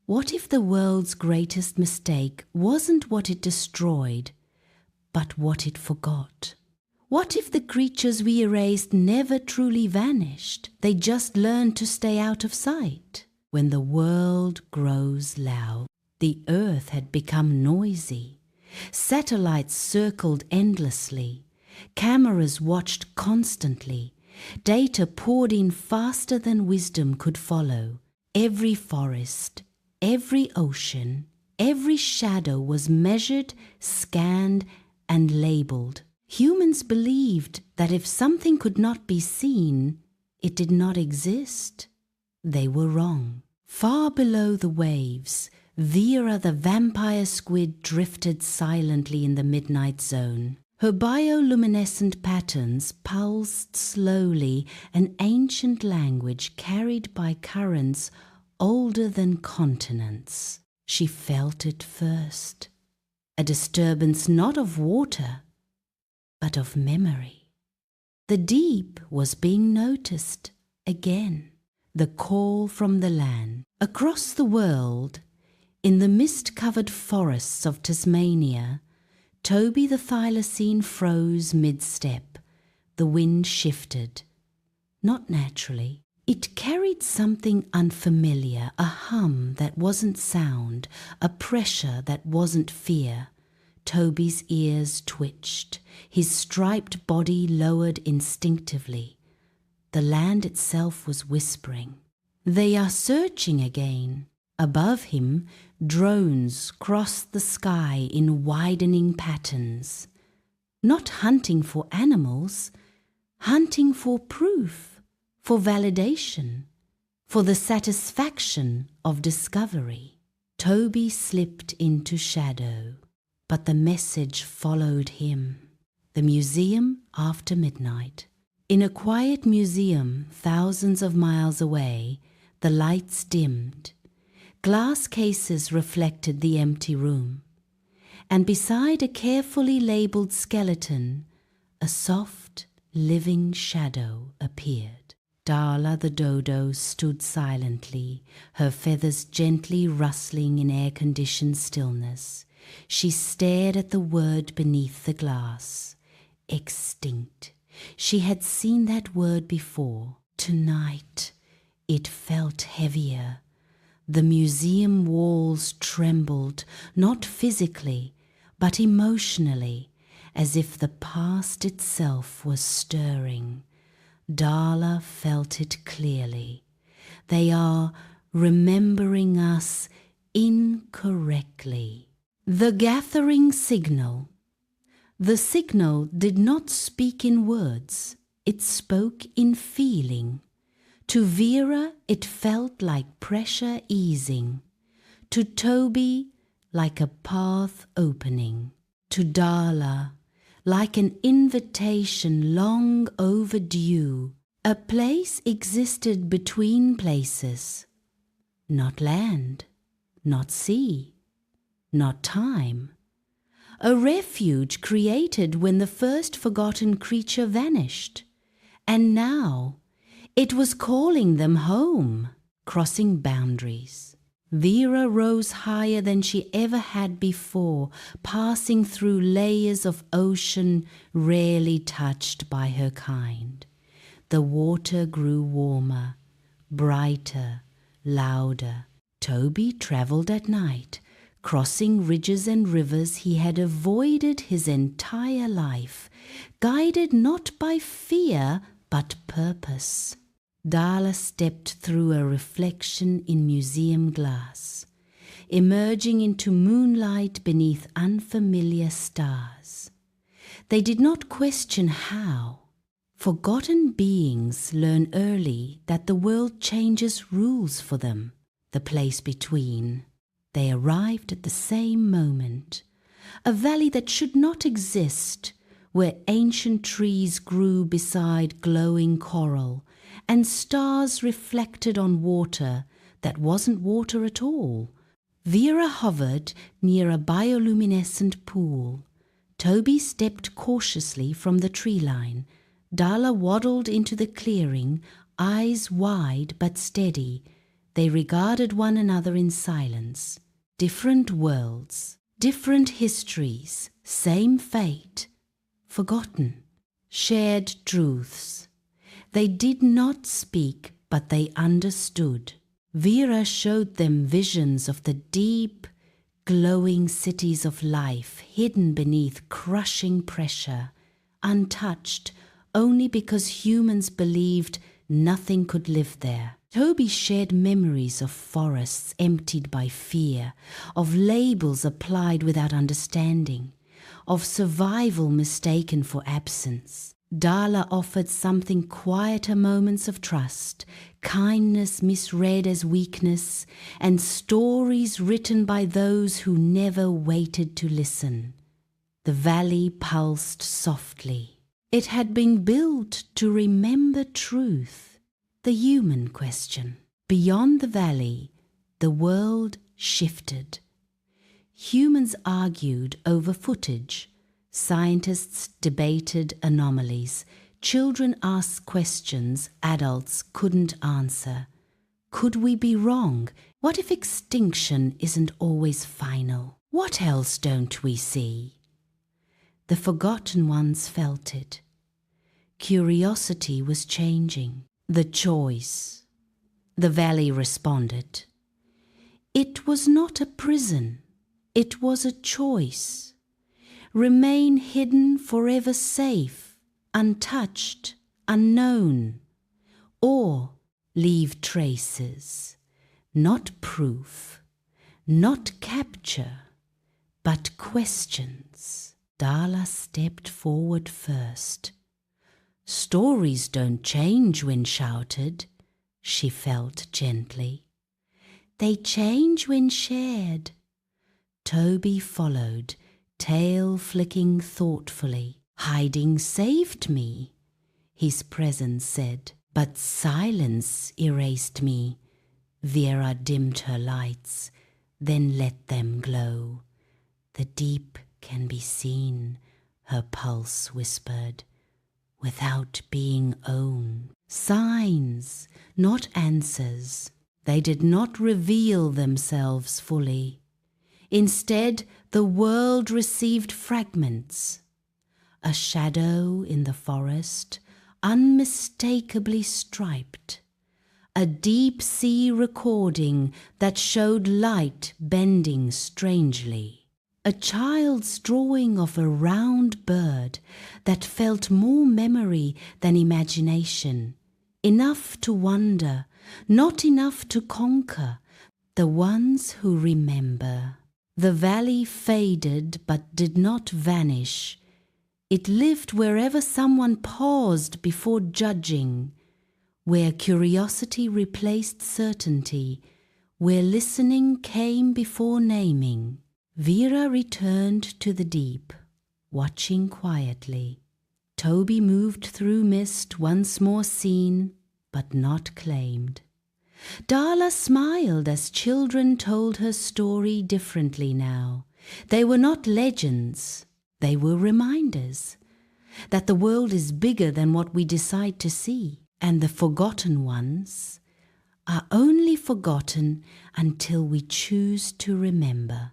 What if the world's greatest mistake wasn't what it destroyed, but what it forgot? What if the creatures we erased never truly vanished? They just learned to stay out of sight. When the world grows loud, the earth had become noisy. Satellites circled endlessly. Cameras watched constantly. Data poured in faster than wisdom could follow. Every forest, every ocean, every shadow was measured, scanned, and labeled. Humans believed that if something could not be seen, it did not exist. They were wrong. Far below the waves, Vera the Vampire Squid drifted silently in the midnight zone. Her bioluminescent patterns pulsed slowly, an ancient language carried by currents older than continents. She felt it first, a disturbance not of water, but of memory. The deep was being noticed again. The call from the land. Across the world, in the mist-covered forests of Tasmania, Toby the Thylacine froze mid-step. The wind shifted. Not naturally. It carried something unfamiliar, a hum that wasn't sound, a pressure that wasn't fear. Toby's ears twitched. His striped body lowered instinctively. The land itself was whispering. They are searching again. Above him, drones crossed the sky in widening patterns. Not hunting for animals, hunting for proof. For validation, for the satisfaction of discovery. Toby slipped into shadow, but the message followed him. The museum after midnight. In a quiet museum thousands of miles away, the lights dimmed. Glass cases reflected the empty room, and beside a carefully labeled skeleton, a soft, living shadow appeared. Darla the Dodo stood silently, her feathers gently rustling in air-conditioned stillness. She stared at the word beneath the glass. Extinct. She had seen that word before. Tonight, it felt heavier. The museum walls trembled, not physically, but emotionally, as if the past itself was stirring. Darla felt it clearly. They are remembering us incorrectly. The gathering signal. The signal did not speak in words. It spoke in feeling. To Vera, it felt like pressure easing. To Toby, like a path opening. To Darla, like an invitation long overdue. A place existed between places. Not land, not sea, not time. A refuge created when the first forgotten creature vanished. And now it was calling them home, crossing boundaries. Vera rose higher than she ever had before, passing through layers of ocean rarely touched by her kind. The water grew warmer, brighter, louder. Toby travelled at night, crossing ridges and rivers he had avoided his entire life, guided not by fear but purpose. Darla stepped through a reflection in museum glass, emerging into moonlight beneath unfamiliar stars. They did not question how. Forgotten beings learn early that the world changes rules for them, the place between. They arrived at the same moment, a valley that should not exist, where ancient trees grew beside glowing coral, and stars reflected on water that wasn't water at all. Vera hovered near a bioluminescent pool. Toby stepped cautiously from the tree line. Darla waddled into the clearing, eyes wide but steady. They regarded one another in silence. Different worlds, different histories, same fate. Forgotten, shared truths. They did not speak, but they understood. Vera showed them visions of the deep, glowing cities of life hidden beneath crushing pressure, untouched only because humans believed nothing could live there. Toby shared memories of forests emptied by fear, of labels applied without understanding, of survival mistaken for absence. Darla offered something quieter moments of trust, kindness misread as weakness, and stories written by those who never waited to listen. The valley pulsed softly. It had been built to remember truth, the human question. Beyond the valley, the world shifted. Humans argued over footage. Scientists debated anomalies. Children asked questions adults couldn't answer. Could we be wrong? What if extinction isn't always final? What else don't we see? The forgotten ones felt it. Curiosity was changing. The choice. The valley responded. It was not a prison. It was a choice. Remain hidden, forever safe, untouched, unknown, or leave traces, not proof, not capture, but questions. Darla stepped forward first. Stories don't change when shouted, she felt gently. They change when shared. Toby followed, tail flicking thoughtfully. Hiding saved me, his presence said, but silence erased me. Vera dimmed her lights, then let them glow. The deep can be seen, her pulse whispered, without being owned. Signs, not answers. They did not reveal themselves fully. Instead, the world received fragments. A shadow in the forest, unmistakably striped. A deep sea recording that showed light bending strangely. A child's drawing of a round bird that felt more memory than imagination. Enough to wonder, not enough to conquer. The ones who remember. The valley faded but did not vanish. It lived wherever someone paused before judging, where curiosity replaced certainty, where listening came before naming. Vera returned to the deep, watching quietly. Toby moved through mist, once more seen, but not claimed. Darla smiled as children told her story differently now. They were not legends, they were reminders that the world is bigger than what we decide to see, and the forgotten ones are only forgotten until we choose to remember.